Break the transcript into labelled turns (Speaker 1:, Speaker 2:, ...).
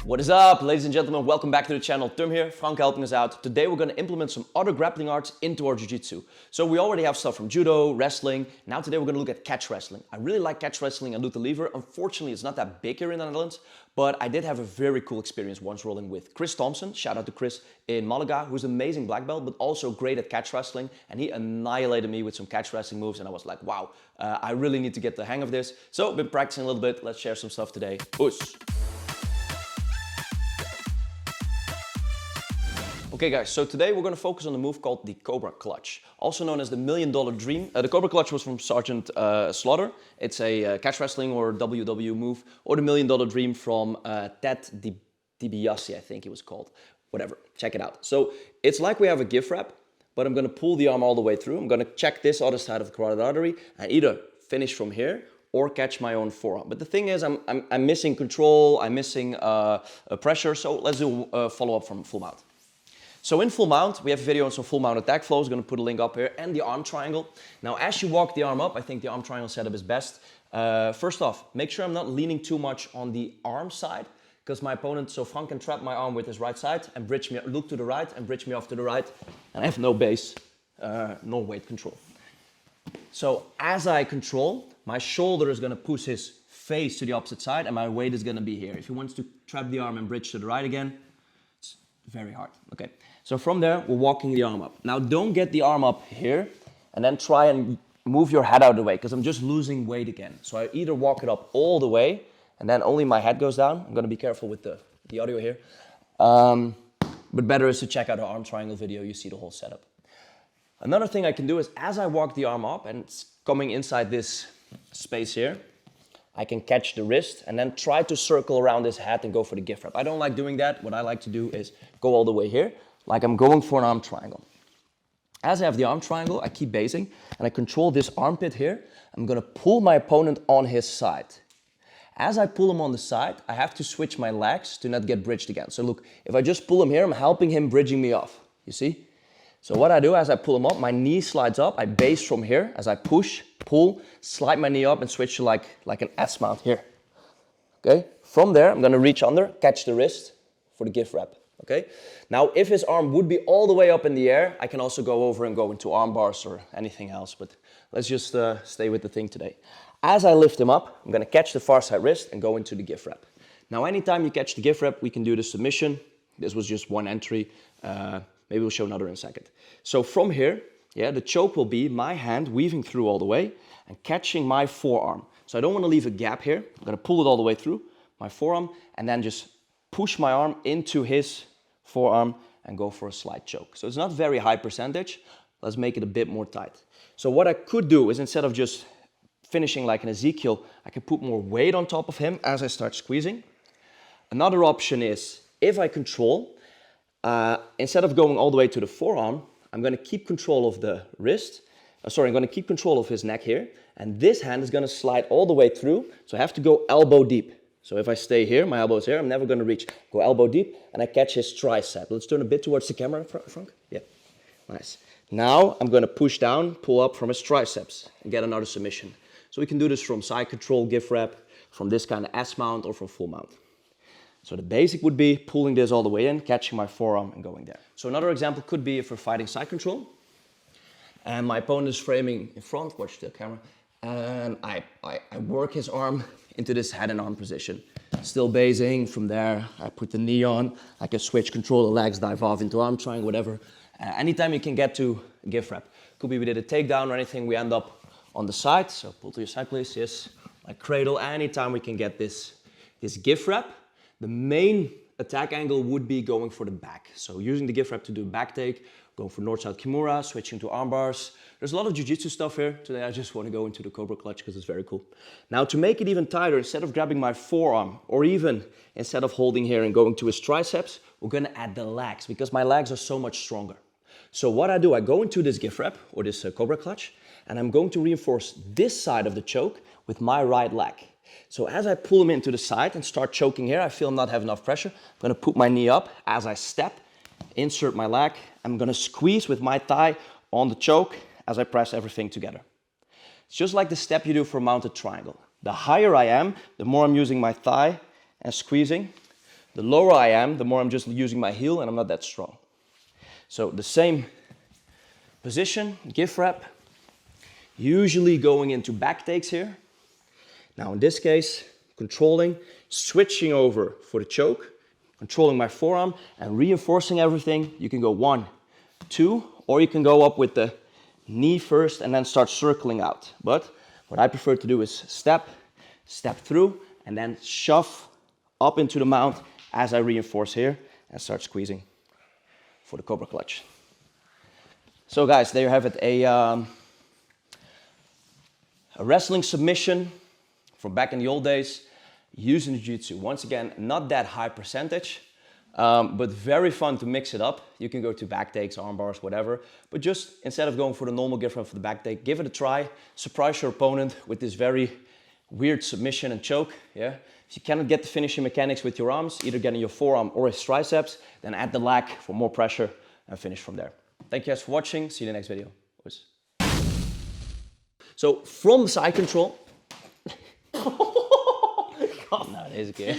Speaker 1: What is up, ladies and gentlemen? Welcome back to the channel. Tum here, Frank helping us out. Today we're going to implement some other grappling arts into our jiu-jitsu. So we already have stuff from judo, wrestling. Now today we're going to look at catch wrestling. I really like catch wrestling and luta livre. Unfortunately, it's not that big here in the Netherlands, but I did have a very cool experience once rolling with Chris Thompson. Shout out to Chris in Malaga, who's an amazing black belt, but also great at catch wrestling. And he annihilated me with some catch wrestling moves, and I was like, wow, I really need to get the hang of this. So I've been practicing a little bit. Let's share some stuff today. Oes. Okay guys, so today we're going to focus on a move called the Cobra Clutch, also known as the $1 Million Dream. The Cobra Clutch was from Sergeant Slaughter. It's a catch wrestling or WW move, or the $1 Million Dream from Ted DiBiase, I think he was called. Whatever, check it out. So it's like we have a gift wrap, but I'm going to pull the arm all the way through. I'm going to check this other side of the carotid artery and either finish from here or catch my own forearm. But the thing is, I'm missing control, I'm missing pressure, so let's do a follow-up from full mount. So in full mount, we have a video on some full mount attack flows, going to put a link up here, and the arm triangle. Now as you walk the arm up, I think the arm triangle setup is best. First off, make sure I'm not leaning too much on the arm side, because my opponent, so Frank, can trap my arm with his right side and bridge me, look to the right and bridge me off to the right, and I have no base, no weight control. So as I control, my shoulder is going to push his face to the opposite side, and my weight is going to be here. If he wants to trap the arm and bridge to the right again, it's very hard. Okay. So from there, we're walking the arm up. Now don't get the arm up here and then try and move your head out of the way, because I'm just losing weight again. So I either walk it up all the way and then only my head goes down. I'm going to be careful with the audio here. But better is to check out our arm triangle video. You see the whole setup. Another thing I can do is as I walk the arm up and it's coming inside this space here, I can catch the wrist and then try to circle around his head and go for the gift wrap. I don't like doing that. What I like to do is go all the way here, like I'm going for an arm triangle. As I have the arm triangle, I keep basing and I control this armpit here. I'm going to pull my opponent on his side. As I pull him on the side, I have to switch my legs to not get bridged again. So look, if I just pull him here, I'm helping him bridging me off. You see? So what I do as I pull him up, my knee slides up. I base from here. As I push, pull, slide my knee up and switch to like an S mount here. Okay? From there, I'm going to reach under, catch the wrist for the gift wrap. Okay? Now, if his arm would be all the way up in the air, I can also go over and go into arm bars or anything else. But let's just stay with the thing today. As I lift him up, I'm going to catch the far side wrist and go into the gift wrap. Now, anytime you catch the gift wrap, we can do the submission. This was just one entry. Maybe we'll show another in a second. So from here, yeah, the choke will be my hand weaving through all the way and catching my forearm. So I don't want to leave a gap here. I'm going to pull it all the way through my forearm and then just push my arm into his forearm and go for a slide choke. So it's not very high percentage. Let's make it a bit more tight. So what I could do is instead of just finishing like an Ezekiel, I can put more weight on top of him as I start squeezing. Another option is if I control, instead of going all the way to the forearm, I'm going to keep control of the wrist. I'm going to keep control of his neck here. And this hand is going to slide all the way through. So I have to go elbow deep. So if I stay here, my elbow is here, I'm never going to reach. Go elbow deep and I catch his tricep. Let's turn a bit towards the camera, Frank. Yeah, nice. Now I'm going to push down, pull up from his triceps and get another submission. So we can do this from side control, gift wrap, from this kind of S mount or from full mount. So the basic would be pulling this all the way in, catching my forearm and going there. So another example could be if we're fighting side control and my opponent is framing in front, watch the camera, and I work his arm into this head and arm position. Still basing. From there, I put the knee on, I can switch, control the legs, dive off into arm triangle, whatever. Anytime you can get to gift wrap. Could be we did a takedown or anything, we end up on the side. So pull to your side please, yes. Like cradle, anytime we can get this gift wrap. The main attack angle would be going for the back. So using the gift wrap to do backtake, going for north-south kimura, switching to arm bars. There's a lot of jiu-jitsu stuff here. Today I just want to go into the Cobra Clutch because it's very cool. Now to make it even tighter, instead of grabbing my forearm or even instead of holding here and going to his triceps, we're going to add the legs because my legs are so much stronger. So what I do, I go into this gift wrap or this Cobra Clutch and I'm going to reinforce this side of the choke with my right leg. So as I pull him into the side and start choking here, I feel I'm not having enough pressure. I'm going to put my knee up as I step, insert my leg. I'm going to squeeze with my thigh on the choke as I press everything together. It's just like the step you do for a mounted triangle. The higher I am, the more I'm using my thigh and squeezing, The lower I am, the more I'm just using my heel and I'm not that strong. So the same position, give rep, usually going into back takes here. Now in this case, controlling, switching over for the choke, controlling my forearm and reinforcing everything. You can go 1, 2, or you can go up with the knee first and then start circling out. But what I prefer to do is step through, and then shove up into the mount as I reinforce here and start squeezing for the Cobra Clutch. So guys, there you have it, a wrestling submission from back in the old days, using the jiu-jitsu. Once again, not that high percentage, but very fun to mix it up. You can go to back takes, arm bars, whatever, but just instead of going for the normal give rep for the back take, give it a try, surprise your opponent with this very weird submission and choke, yeah? If you cannot get the finishing mechanics with your arms, either getting your forearm or his triceps, then add the lag for more pressure and finish from there. Thank you guys for watching. See you in the next video. Peace. So from side control. Nou, deze keer.